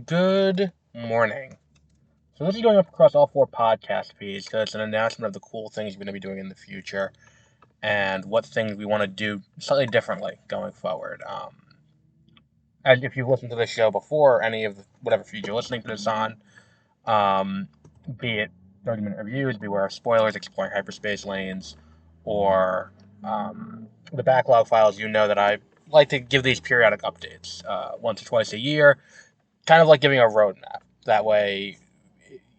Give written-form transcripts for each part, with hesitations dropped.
Good morning. So this is going up across all four podcast feeds because it's an announcement of the cool things we're going to be doing in the future and what things we want to do slightly differently going forward. As if you've listened to this show before, any of whatever feed you're listening to this on, um, be it 30-minute reviews, beware of spoilers, exploring hyperspace lanes, or the backlog files, you know that I like to give these periodic updates once or twice a year, kind of like giving a roadmap. That way,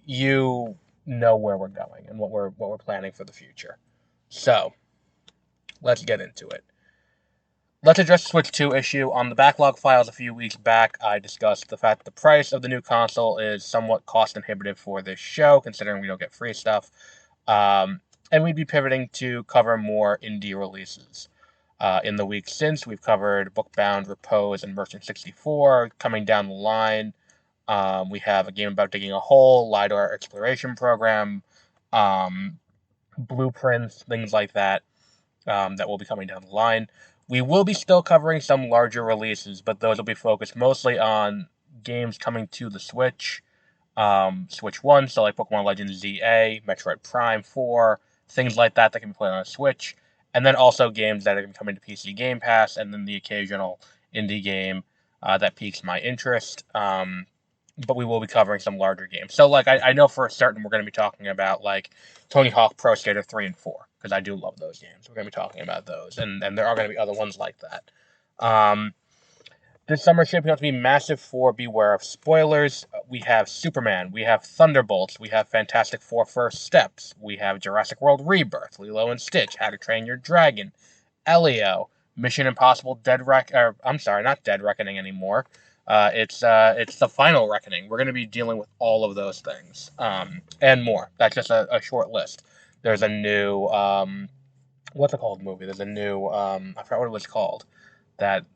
you know where we're going and what we're planning for the future. So let's get into it. Let's address the Switch 2 issue. On the backlog files a few weeks back, I discussed the fact that the price of the new console is somewhat cost inhibitive for this show, considering we don't get free stuff. And we'd be pivoting to cover more indie releases. In the week since, we've covered Bookbound, Repose, and Merchant 64. Coming down the line, we have a game about digging a hole, LiDAR exploration program, um, blueprints, things like that, that will be coming down the line. We will be still covering some larger releases, but those will be focused mostly on games coming to the Switch. Switch 1, so like Pokemon Legends ZA, Metroid Prime 4, things like that can be played on a Switch. And then also games that are coming to PC Game Pass, and then the occasional indie game that piques my interest. But we will be covering some larger games. So, like, I know for certain we're going to be talking about, like, Tony Hawk Pro Skater 3 and 4, because I do love those games. We're going to be talking about those, and there are going to be other ones like that. Um, this summer shaping up to be massive for Beware of Spoilers. We have Superman, we have Thunderbolts, we have Fantastic Four First Steps, we have Jurassic World Rebirth, Lilo and Stitch, How to Train Your Dragon, Elio, Mission Impossible I'm sorry, not Dead Reckoning anymore. It's the Final Reckoning. We're going to be dealing with all of those things, and more. That's just a short list. There's a new what's it called movie? There's a new I forgot what it was called. That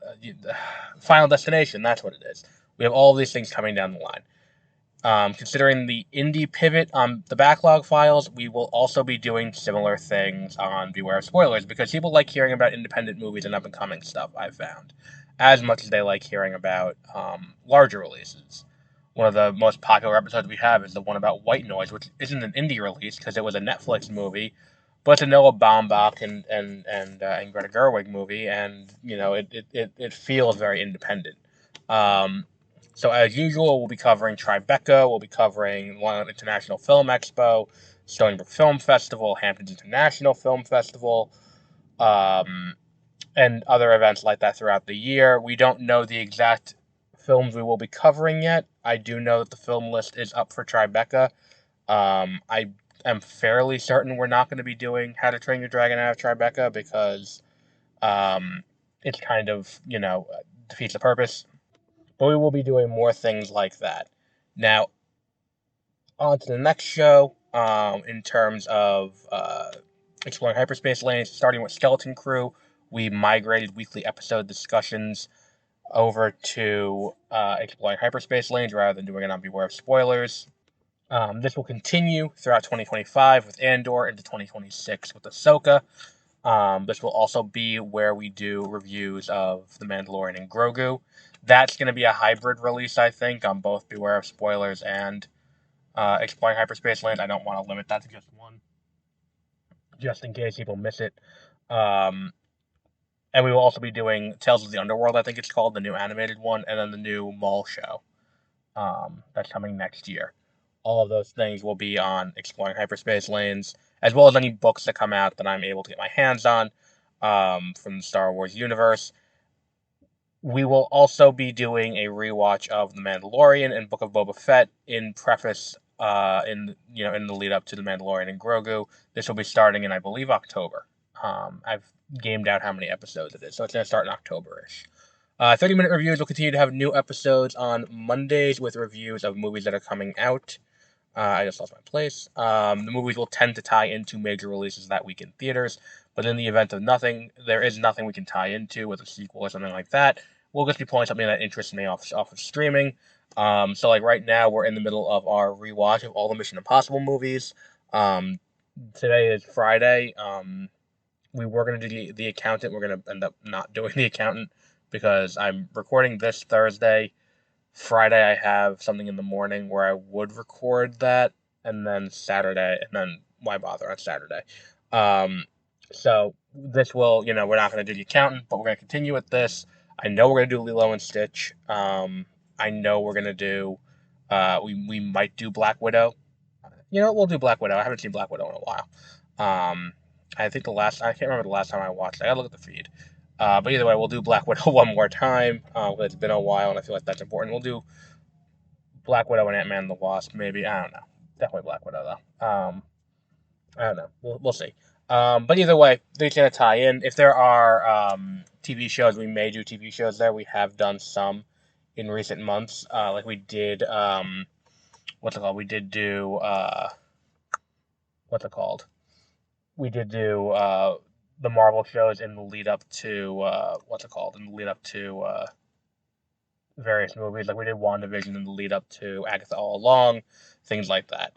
Final Destination. That's what it is. We have all of these things coming down the line. Considering the indie pivot on the backlog files, we will also be doing similar things on Beware of Spoilers because people like hearing about independent movies and up and coming stuff, I've found, as much as they like hearing about larger releases. One of the most popular episodes we have is the one about White Noise, which isn't an indie release because it was a Netflix movie, but it's a Noah Baumbach and Greta Gerwig movie, and it feels very independent. Um, so as usual, we'll be covering Tribeca, we'll be covering Long Island International Film Expo, Stony Brook Film Festival, Hamptons International Film Festival, um, and other events like that throughout the year. We don't know the exact films we will be covering yet. I do know that the film list is up for Tribeca. I am fairly certain we're not going to be doing How to Train Your Dragon out of Tribeca because um, it's kind of, defeats the purpose. But we will be doing more things like that. Now, on to the next show. In terms of exploring hyperspace lanes, starting with Skeleton Crew, we migrated weekly episode discussions over to exploring hyperspace lanes rather than doing it on Beware of Spoilers. This will continue throughout 2025 with Andor into 2026 with Ahsoka. This will also be where we do reviews of The Mandalorian and Grogu. That's going to be a hybrid release, I think, on both Beware of Spoilers and Exploring Hyperspace Lanes. I don't want to limit that to just one, just in case people miss it. Um, and we will also be doing Tales of the Underworld, I think it's called, the new animated one, and then the new Mall show that's coming next year. All of those things will be on Exploring Hyperspace Lanes, as well as any books that come out that I'm able to get my hands on from the Star Wars universe. We will also be doing a rewatch of The Mandalorian and Book of Boba Fett in preface in the lead up to The Mandalorian and Grogu. This will be starting in, I believe, October. I've gamed out how many episodes it is, so it's going to start in October-ish. 30-minute reviews will continue to have new episodes on Mondays with reviews of movies that are coming out. I just lost my place. The movies will tend to tie into major releases that week in theaters, but in the event of nothing, there is nothing we can tie into with a sequel or something like that. We'll just be pulling something that interests me off of streaming. So like right now, we're in the middle of our rewatch of all the Mission Impossible movies. Um, Today is Friday. We were going to do the Accountant. We're going to end up not doing the Accountant because I'm recording this Thursday. Friday I have something in the morning where I would record that, and then Saturday, and then why bother on Saturday? Um, so this will, we're not going to do the accountant, but we're going to continue with this. I know we're going to do Lilo and Stitch. I know we're going to do, we might do Black Widow. We'll do Black Widow. I haven't seen Black Widow in a while. I think I can't remember the last time I watched it. I gotta look at the feed. But either way, we'll do Black Widow one more time. It's been a while, and I feel like that's important. We'll do Black Widow and Ant-Man and the Wasp, maybe. I don't know. Definitely Black Widow, though. I don't know. We'll see. But either way, they're going to tie in. If there are TV shows, we may do TV shows there. We have done some in recent months. Like we did, what's it called? We did do, what's it called? We did do the Marvel shows in the lead up to, what's it called? In the lead up to various movies. Like we did WandaVision in the lead up to Agatha All Along, things like that.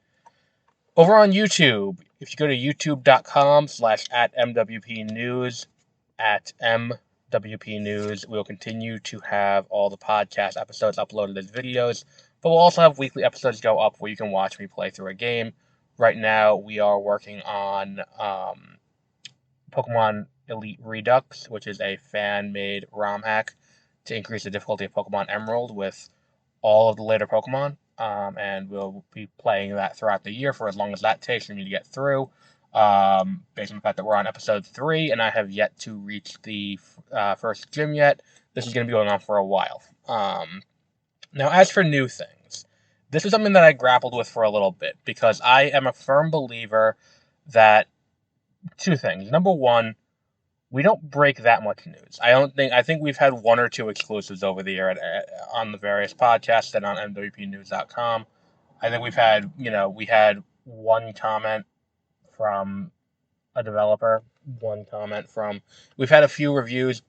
Over on YouTube, if you go to youtube.com/@MWP News, we'll continue to have all the podcast episodes uploaded as videos, but we'll also have weekly episodes go up where you can watch me play through a game. Right now, we are working on Pokemon Elite Redux, which is a fan-made ROM hack to increase the difficulty of Pokemon Emerald with all of the later Pokemon. And we'll be playing that throughout the year for as long as that takes for me to get through. Based on the fact that we're on episode 3, and I have yet to reach the first gym yet, this is going to be going on for a while. Now, as for new things, this is something that I grappled with for a little bit, because I am a firm believer that two things. Number one, we don't break that much news. I think we've had one or two exclusives over the year on the various podcasts and on MWPnews.com. I think we had one comment from a developer, we've had a few reviews,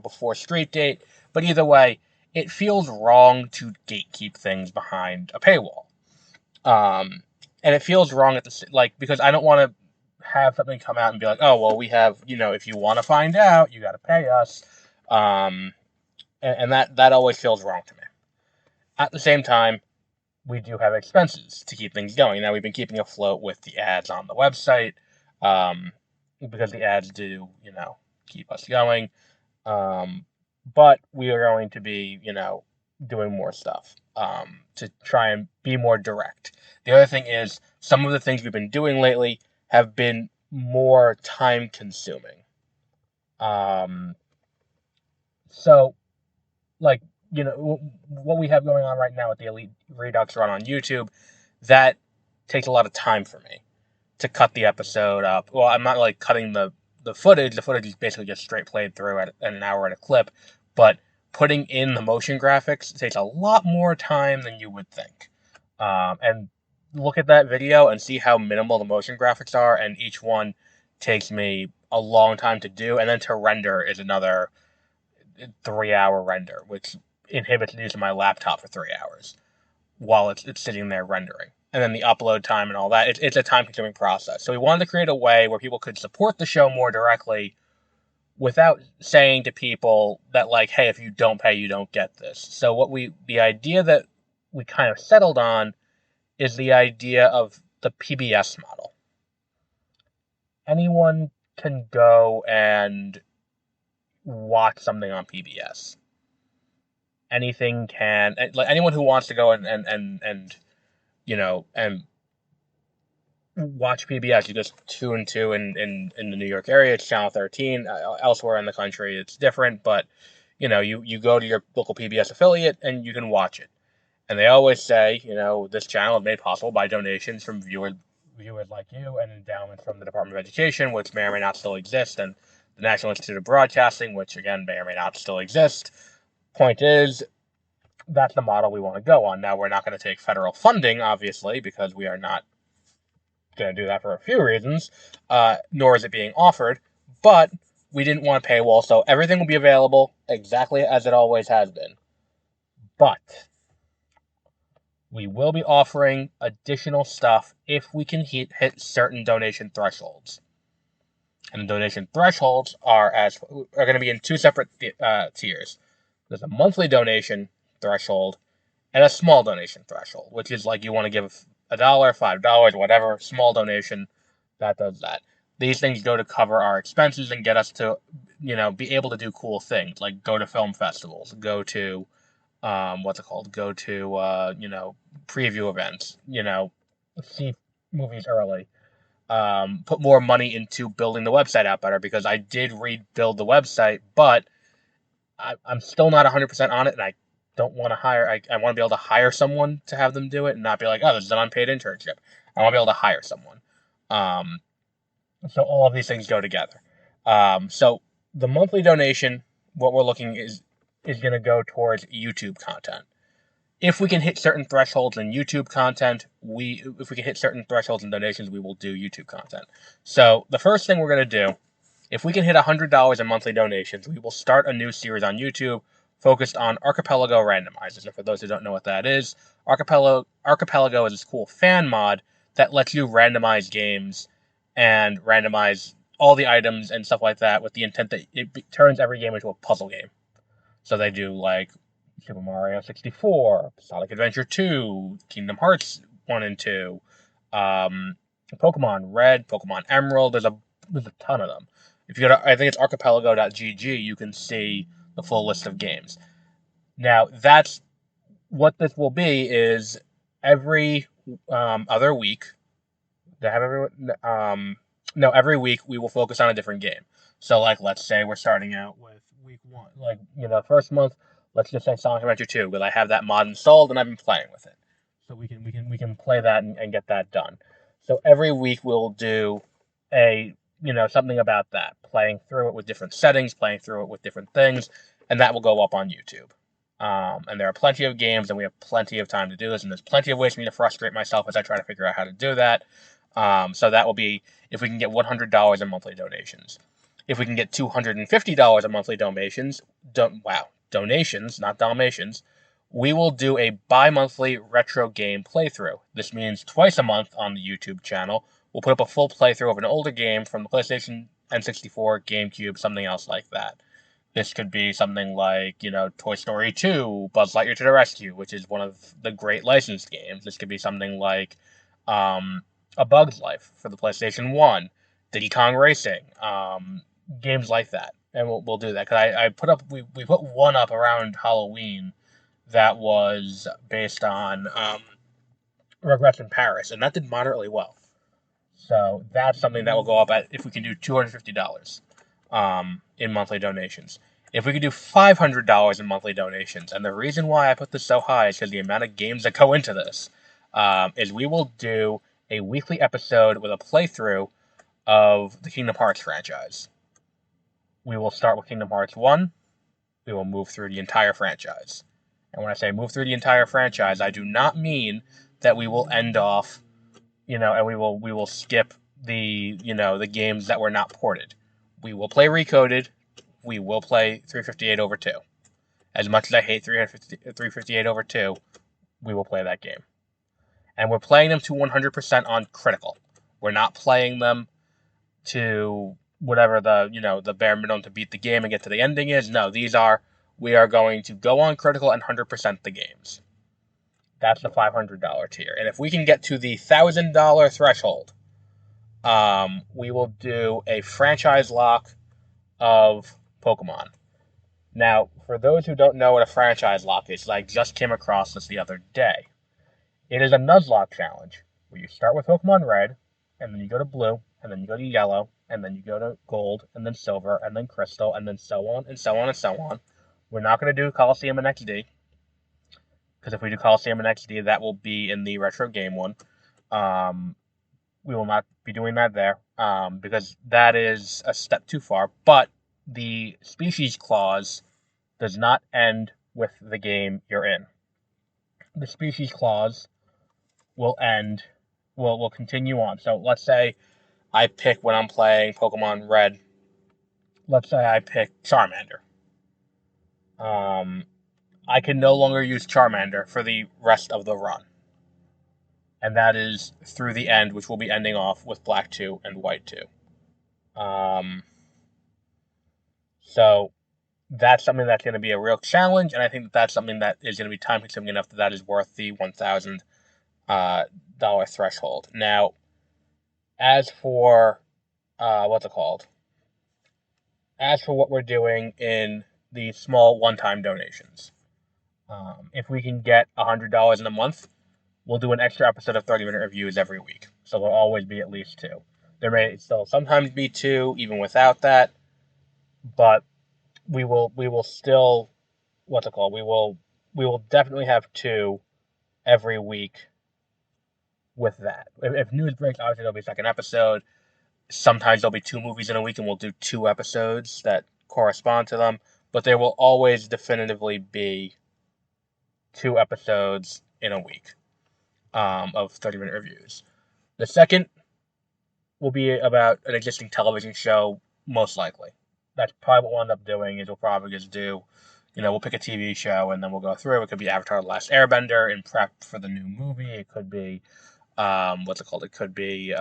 before Street Date, but either way, it feels wrong to gatekeep things behind a paywall. And it feels wrong because I don't want to have something come out and be like, oh, well, we have, if you want to find out, you got to pay us. And that always feels wrong to me. At the same time, we do have expenses to keep things going. Now, we've been keeping afloat with the ads on the website, because the ads do, keep us going. But we are going to be, doing more stuff to try and be more direct. The other thing is, some of the things we've been doing lately have been more time consuming. So, like, what we have going on right now with the Elite Redux run on YouTube, that takes a lot of time for me to cut the episode up. Well, I'm not like cutting the footage. The footage is basically just straight played through at an hour at a clip, but putting in the motion graphics takes a lot more time than you would think. And look at that video and see how minimal the motion graphics are, and each one takes me a long time to do, and then to render is another 3-hour render, which inhibits using my laptop for 3 hours while it's sitting there rendering. And then the upload time and all that, it's a time-consuming process. So we wanted to create a way where people could support the show more directly without saying to people that, like, hey, if you don't pay, you don't get this. So the idea that we kind of settled on is the idea of the PBS model. Anyone can go and watch something on PBS. Anything can, like, anyone who wants to go and watch PBS, you just tune to in the New York area, it's Channel 13. Elsewhere in the country, it's different, but you go to your local PBS affiliate and you can watch it. And they always say, this channel is made possible by donations from viewers like you and endowments from the Department of Education, which may or may not still exist, and the National Institute of Broadcasting, which again may or may not still exist. Point is, that's the model we want to go on. Now, we're not going to take federal funding, obviously, because we are not going to do that for a few reasons, nor is it being offered, but we didn't want a paywall, so everything will be available exactly as it always has been. But we will be offering additional stuff if we can hit certain donation thresholds. And the donation thresholds are going to be in two separate tiers. There's a monthly donation threshold and a small donation threshold, which is like you want to give $1, $5, whatever, small donation, that does that. These things go to cover our expenses and get us to, be able to do cool things like go to film festivals, go to, what's it called? Go to, preview events, see movies early. Put more money into building the website out better because I did rebuild the website, but I'm still not 100% on it, and I don't want to hire. I want to be able to hire someone to have them do it and not be like, oh, this is an unpaid internship. I want to be able to hire someone. Um, so all of these things go together. So the monthly donation, what we're looking is going to go towards YouTube content. If we can hit certain thresholds in YouTube content, if we can hit certain thresholds in donations, we will do YouTube content. So the first thing we're going to do, if we can hit $100 in monthly donations, we will start a new series on YouTube focused on Archipelago randomizers. And for those who don't know what that is, Archipelago is this cool fan mod that lets you randomize games and randomize all the items and stuff like that with the intent that it turns every game into a puzzle game. So they do like Super Mario 64, Sonic Adventure 2, Kingdom Hearts 1 and 2, Pokemon Red, Pokemon Emerald. There's a ton of them. If you go to, I think it's archipelago.gg, you can see the full list of games. Now, that's what this will be is every other week. They have no, every week we will focus on a different game. So, like, let's say we're starting out with week one, like, first month. Let's just say Sonic Adventure 2, because I have that mod installed and I've been playing with it. So we can play that and get that done. So every week we'll do a something about that, playing through it with different settings, playing through it with different things, and that will go up on YouTube. And there are plenty of games, and we have plenty of time to do this, and there's plenty of ways for me to frustrate myself as I try to figure out how to do that. So that will be if we can get $100 in monthly donations. If we can get $250 in monthly donations, donations, not Dalmatians, we will do a bi-monthly retro game playthrough. This means twice a month on the YouTube channel, we'll put up a full playthrough of an older game from the PlayStation, N64, GameCube, something else like that. This could be something like, Toy Story 2, Buzz Lightyear to the Rescue, which is one of the great licensed games. This could be something like A Bug's Life for the PlayStation 1, Diddy Kong Racing, games like that. And we'll do that. Because we put one up around Halloween that was based on Regrets in Paris, and that did moderately well. So that's something that will go up at if we can do $250 in monthly donations. If we could do $500 in monthly donations, and the reason why I put this so high is because the amount of games that go into this, is we will do a weekly episode with a playthrough of the Kingdom Hearts franchise. We will start with Kingdom Hearts 1. We will move through the entire franchise. And when I say move through the entire franchise, I do not mean that we will end off, and we will skip the games that were not ported. We will play Recoded. We will play 358 over 2. As much as I hate 358 over 2, we will play that game. And we're playing them to 100% on critical. We're not playing them to whatever the bare minimum to beat the game and get to the ending is. No, we are going to go on critical and 100% the games. That's the $500 tier. And if we can get to the $1,000 threshold, we will do a franchise lock of Pokemon. Now, for those who don't know what a franchise lock is, I just came across this the other day. It is a Nuzlocke challenge where you start with Pokemon Red, and then you go to Blue, and then you go to Yellow, and then you go to Gold, and then Silver, and then Crystal, and then so on, and so on, and so on. We're not going to do Coliseum and XD, because if we do Coliseum and XD, that will be in the retro game one. We will not be doing that there, because that is a step too far. But the species clause does not end with the game you're in. The species clause will continue on. So let's say I pick when I'm playing Pokemon Red. Let's say I pick Charmander. I can no longer use Charmander for the rest of the run. And that is through the end, which will be ending off with Black 2 and White 2. So that's something that's going to be a real challenge, and I think that that's something that is going to be time consuming enough that is worth the $1,000 threshold. Now, as for what's it called? As for what we're doing in the small one-time donations, if we can get $100 in a month, we'll do an extra episode of 30-minute reviews every week. So there'll always be at least two. There may still sometimes be two, even without that, but we will still what's it called? We will definitely have two every week with that. If news breaks, obviously there'll be a second episode. Sometimes there'll be two movies in a week, and we'll do two episodes that correspond to them. But there will always definitively be two episodes in a week of 30-minute reviews. The second will be about an existing television show, most likely. That's probably what we'll end up doing. Is we'll probably just do, we'll pick a TV show and then we'll go through. It could be Avatar: The Last Airbender in prep for the new movie. It could be, what's it called? It could be,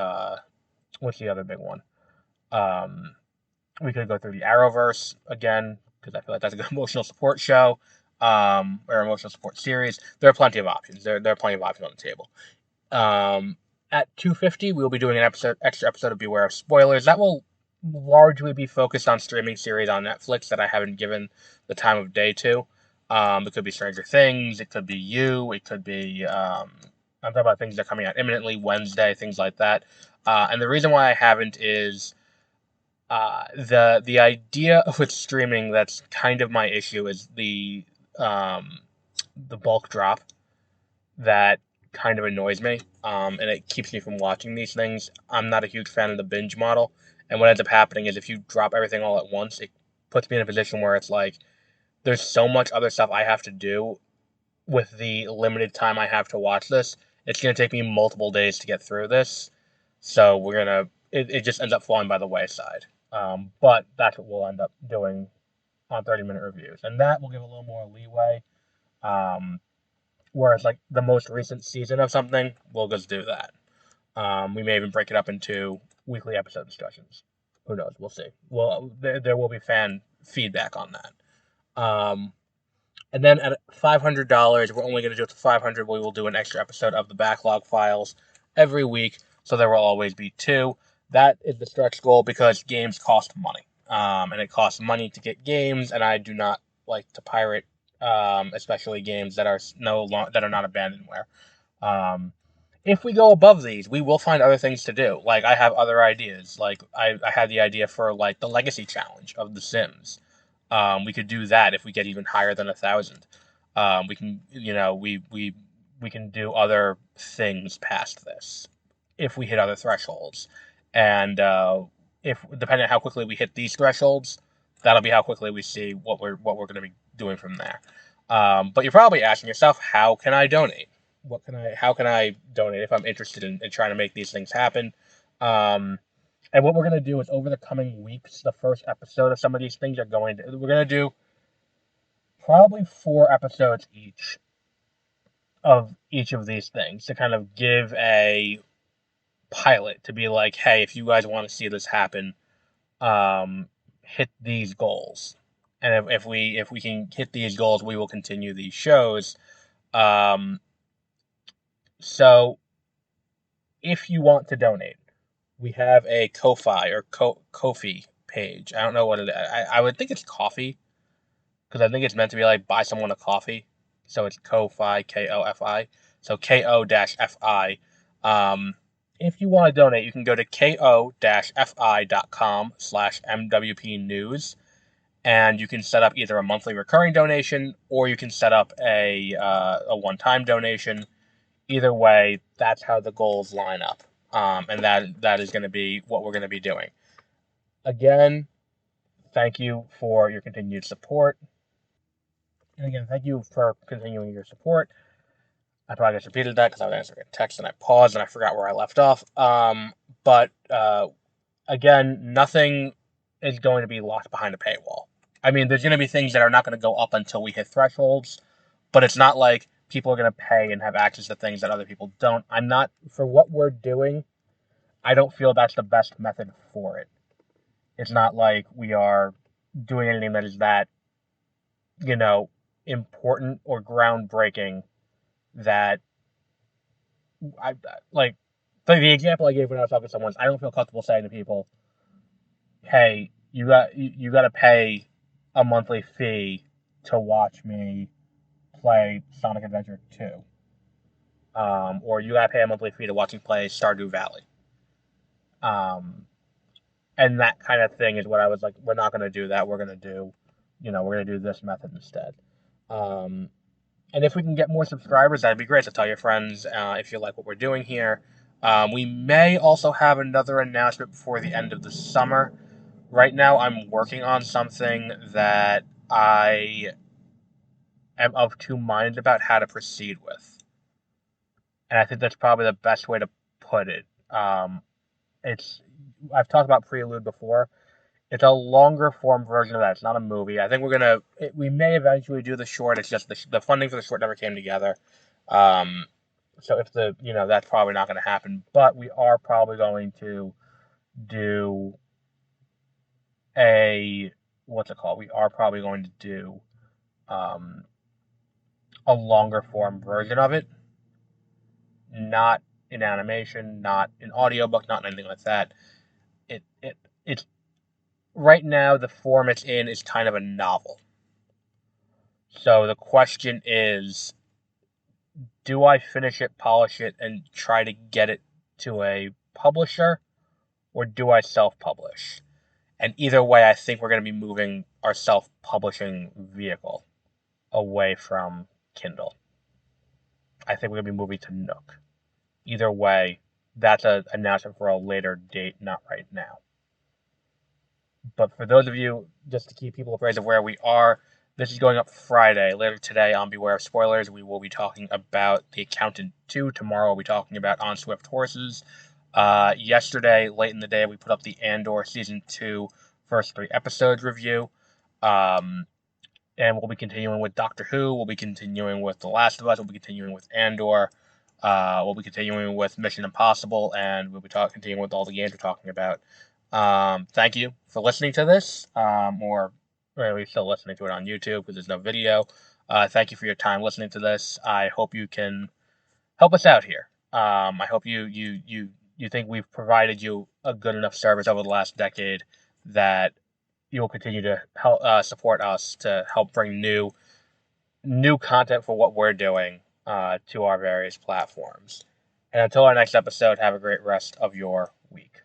what's the other big one? We could go through the Arrowverse again because I feel like that's a good emotional support show, or emotional support series. There are plenty of options. There are plenty of options on the table. At 250, we'll be doing an extra episode of Beware of Spoilers. That will largely be focused on streaming series on Netflix that I haven't given the time of day to. It could be Stranger Things. It could be You. It could be, I'm talking about things that are coming out imminently, Wednesday, things like that. And the reason why I haven't is the idea with streaming that's kind of my issue is the bulk drop that kind of annoys me, and it keeps me from watching these things. I'm not a huge fan of the binge model, and what ends up happening is if you drop everything all at once, it puts me in a position where it's like there's so much other stuff I have to do with the limited time I have to watch this. It's gonna take me multiple days to get through this, so it just ends up falling by the wayside. But that's what we'll end up doing on 30-minute reviews, and that will give a little more leeway. Um, Whereas like the most recent season of something, we'll just do that. We may even break it up into weekly episode discussions. Who knows? We'll see. Well, there will be fan feedback on that. And then at $500, we're only going to do it to 500. We will do an extra episode of the backlog files every week, so there will always be two. That is the stretch goal because games cost money, and it costs money to get games, and I do not like to pirate, especially games that are that are not abandonware. If we go above these, we will find other things to do. Like I have other ideas. Like I had the idea for like the legacy challenge of The Sims. We could do that if we get even higher than 1,000. We can, we can do other things past this if we hit other thresholds, and if depending on how quickly we hit these thresholds, that'll be how quickly we see what we're going to be doing from there. But you're probably asking yourself, how can I donate? How can I donate if I'm interested in trying to make these things happen? And what we're going to do is over the coming weeks, the first episode of some of these things we're going to do probably 4 episodes each of these things to kind of give a pilot to be like, hey, if you guys want to see this happen, hit these goals. And if we can hit these goals, we will continue these shows. So if you want to donate, we have a Ko-Fi or Ko-Fi page. I don't know what it is. I would think it's coffee because I think it's meant to be like buy someone a coffee. So it's Ko-Fi, Kofi. So Ko-Fi. If you want to donate, you can go to ko-fi.com/MWP News, and you can set up either a monthly recurring donation or you can set up a one-time donation. Either way, that's how the goals line up, and that is going to be what we're going to be doing. Again, thank you for your continued support. And again, thank you for continuing your support. I probably just repeated that because I was answering a text and I paused and I forgot where I left off. But again, nothing is going to be locked behind a paywall. I mean, there's going to be things that are not going to go up until we hit thresholds, but it's not like people are going to pay and have access to things that other people don't. For what we're doing, I don't feel that's the best method for it. It's not like we are doing anything that is that you know, important or groundbreaking that I like. The example I gave when I was talking to someone, I don't feel comfortable saying to people, "Hey, you got to pay a monthly fee to watch me play Sonic Adventure 2, or you got to pay a monthly fee to watch me play Stardew Valley." Um, and that kind of thing is what I was like, we're not going to do that. We're going to do, we're going to do this method instead. Um, and if we can get more subscribers, that'd be great. So tell your friends if you like what we're doing here. We may also have another announcement before the end of the summer. Right now, I'm working on something that I am of two minds about how to proceed with. And I think that's probably the best way to put it. It's I've talked about Prelude before. It's a longer form version of that. It's not a movie. I think we may eventually do the short. It's just the funding for the short never came together. Um, so if that's probably not going to happen. But we are probably going to do a what's it called? We are probably going to do um, a longer form version of it, not in animation, not in audiobook, not anything like that. It's right now the form it's in is kind of a novel. So the question is, do I finish it, polish it, and try to get it to a publisher, or do I self-publish? And either way, I think we're going to be moving our self-publishing vehicle away from Kindle. I think we're going to be moving to Nook. Either way, that's an announcement for a later date, not right now. But for those of you, just to keep people appraised of where we are, this is going up Friday. Later today on Beware of Spoilers, we will be talking about The Accountant 2. Tomorrow we'll be talking about On Swift Horses. Yesterday, late in the day, we put up the Andor Season 2 first 3 episodes review. And we'll be continuing with Doctor Who. We'll be continuing with The Last of Us. We'll be continuing with Andor. We'll be continuing with Mission Impossible, and we'll be continuing with all the games we're talking about. Thank you for listening to this, or are you still listening to it on YouTube because there's no video? Thank you for your time listening to this. I hope you can help us out here. I hope you think we've provided you a good enough service over the last decade that you'll continue to help support us to help bring new content for what we're doing to our various platforms. And until our next episode, have a great rest of your week.